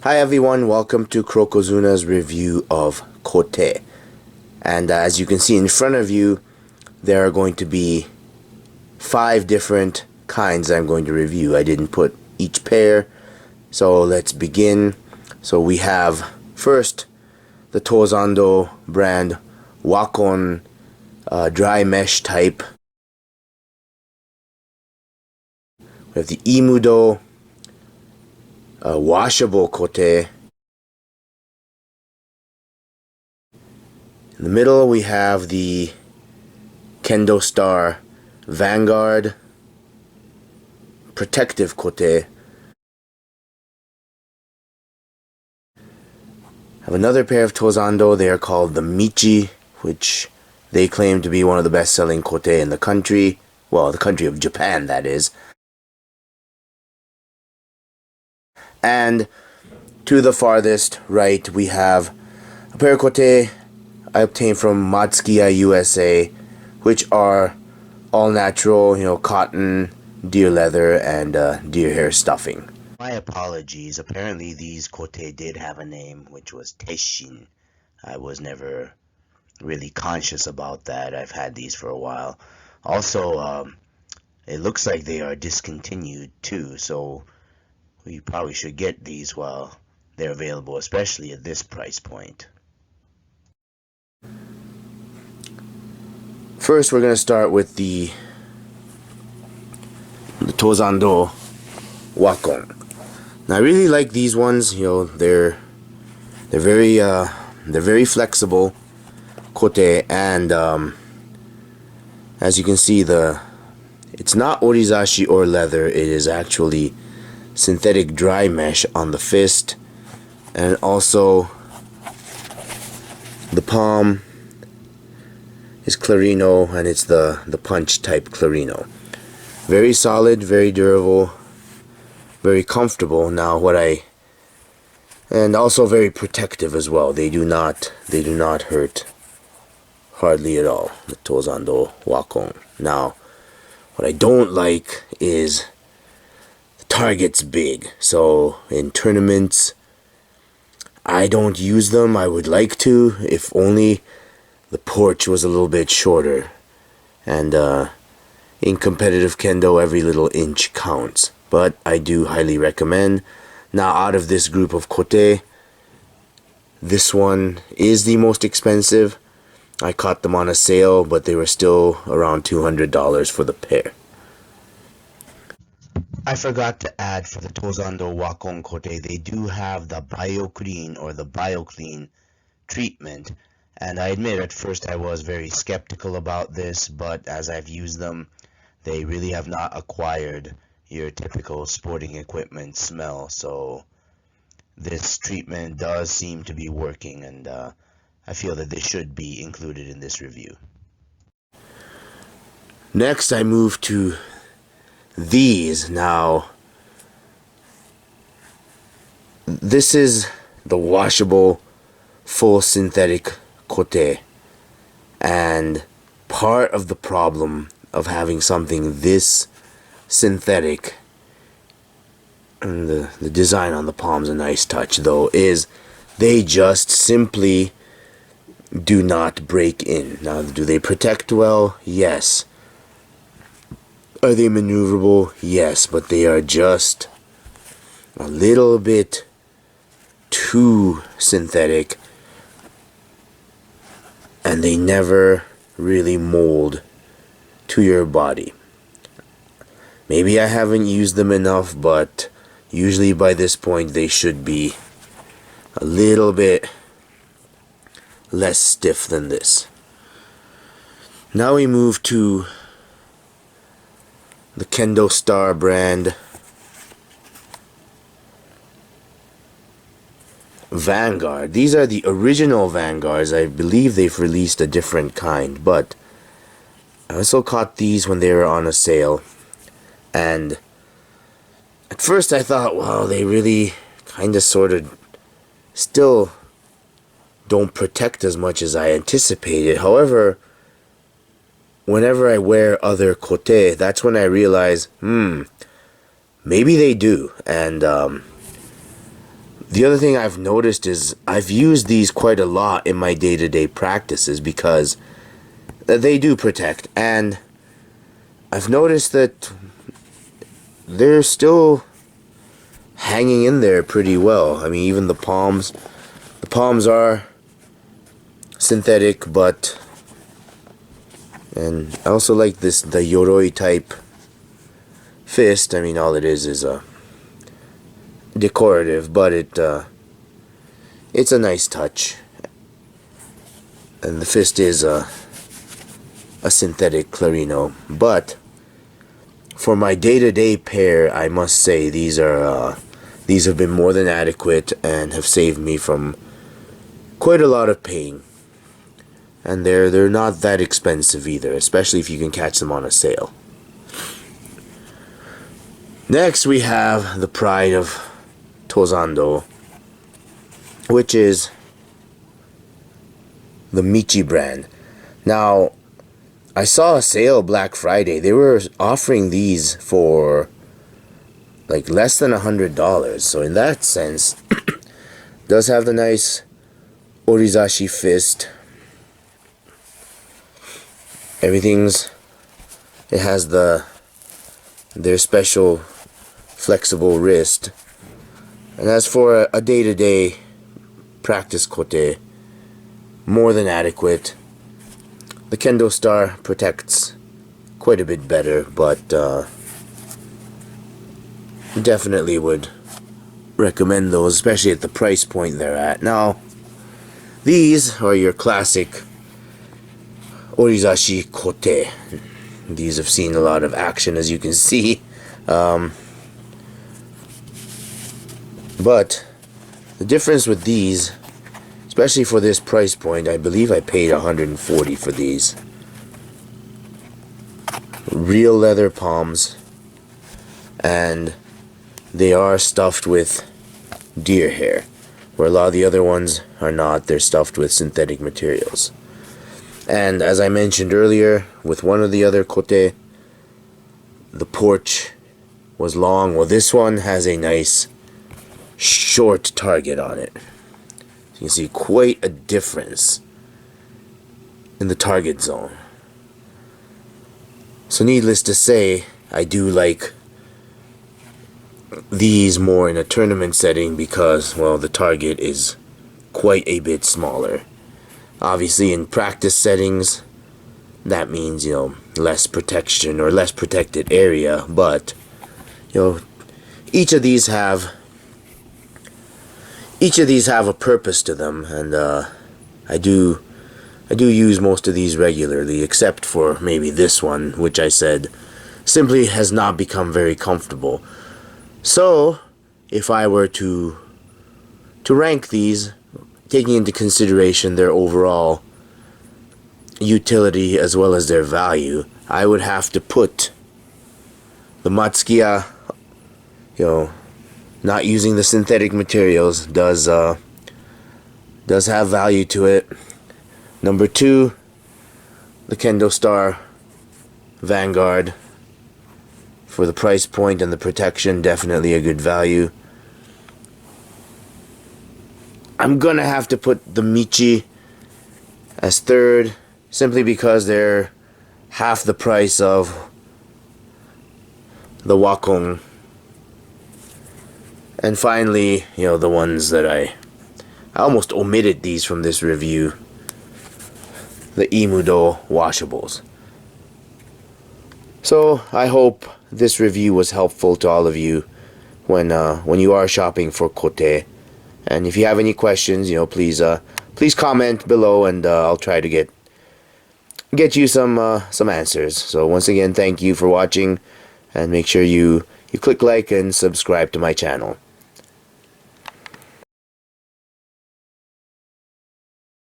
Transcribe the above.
Hi everyone, welcome to Krokozuna's review of Kote. And as you can see in front of you, there are going to be 5 different kinds I'm going to review. I didn't put each pair, so let's begin. So we have first the Tozando brand Wakon dry mesh type. We have the E-Mudo Washable Kote. In the middle we have the Kendostar Vanguard Protective Kote. Have another pair of Tozando. They are called the Michi, which they claim to be one of the best-selling kote in the country. Well, the country of Japan, that is. And to the farthest right, we have a pair of kote I obtained from Mazkiya USA, which are all natural, cotton, deer leather, and deer hair stuffing. My apologies. Apparently these kote did have a name, which was Tesshin. I was never really conscious about that. I've had these for a while. Also, it looks like they are discontinued too, so we probably should get these while they're available, especially at this price point. First, we're going to start with the Tozando Wakon. Now, I really like these ones. They're very flexible kote, and as you can see, it's not orizashi or leather. It is actually synthetic dry mesh on the fist, and also the palm is clarino, and it's the punch type clarino. Very solid, very durable, very comfortable. Now and also very protective as well. They do not hurt hardly at all, the Tozando Wakon. Now, what I don't like is the target's big. So in tournaments, I don't use them. I would like to, if only the porch was a little bit shorter. And in competitive kendo, every little inch counts. But I do highly recommend. Now, out of this group of kote, this one is the most expensive. I caught them on a sale, but they were still around $200 for the pair. I forgot to add, for the Tozando Wakon kote, they do have the BioClean or the BioClean treatment. And I admit at first I was very skeptical about this, but as I've used them, they really have not acquired your typical sporting equipment smell. So this treatment does seem to be working, and I feel that this should be included in this review. Next, I move to these. Now, this is the washable full synthetic kote, and part of the problem of having something this synthetic, and the design on the palm's a nice touch though, is they just simply do not break in. Now, do they protect well? Yes. Are they maneuverable? Yes, but they are just a little bit too synthetic, and they never really mold to your body. Maybe I haven't used them enough, but usually by this point they should be a little bit less stiff than this. Now we move to the Kendostar brand Vanguard. These are the original Vanguards. I believe they've released a different kind, but I also caught these when they were on a sale. And at first I thought, wow, they really kind of sort of still don't protect as much as I anticipated. However, whenever I wear other kote, that's when I realize, maybe they do. And The other thing I've noticed is I've used these quite a lot in my day-to-day practices because they do protect, and I've noticed that they're still hanging in there pretty well. I mean, even the palms are synthetic, but, and I also like the Yoroi type fist. I mean, all it is a decorative, but it's a nice touch. And the fist is a synthetic clarino, but for my day-to-day pair, I must say these have been more than adequate and have saved me from quite a lot of pain. And they're not that expensive either, especially if you can catch them on a sale. Next, we have the pride of Tozando, which is the Michi brand. Now, I saw a sale Black Friday. They were offering these for like less than $100. So in that sense, does have the nice orizashi fist. It has their special flexible wrist. And as for a day-to-day practice kote, more than adequate. The Kendostar protects quite a bit better, but definitely would recommend those, especially at the price point they're at. Now, these are your classic orizashi kote. These have seen a lot of action, as you can see. But the difference with these, especially for this price point, I believe I paid $140 for these. Real leather palms, and they are stuffed with deer hair, where a lot of the other ones are not. They're stuffed with synthetic materials. And as I mentioned earlier, with one of the other kote, the porch was long. Well, this one has a nice short target on it. You can see quite a difference in the target zone. So needless to say, I do like these more in a tournament setting because, well, the target is quite a bit smaller. Obviously in practice settings, that means, you know, less protection or less protected area, but, you know, each of these have a purpose to them, and I do use most of these regularly, except for maybe this one, which I said simply has not become very comfortable. So, if I were to rank these, taking into consideration their overall utility as well as their value, I would have to put the Mazkiya, you know, not using the synthetic materials does have value to it. Number 2, the Kendostar Vanguard. For the price point and the protection, definitely a good value. I'm gonna have to put the Michi as 3rd, simply because they're half the price of the Wakon. And finally, you know, the ones that I almost omitted these from this review, the E-Mudo Washables. So I hope this review was helpful to all of you when you are shopping for kote. And if you have any questions, you know, please comment below, and I'll try to get you some answers. So once again, thank you for watching, and make sure you click like and subscribe to my channel.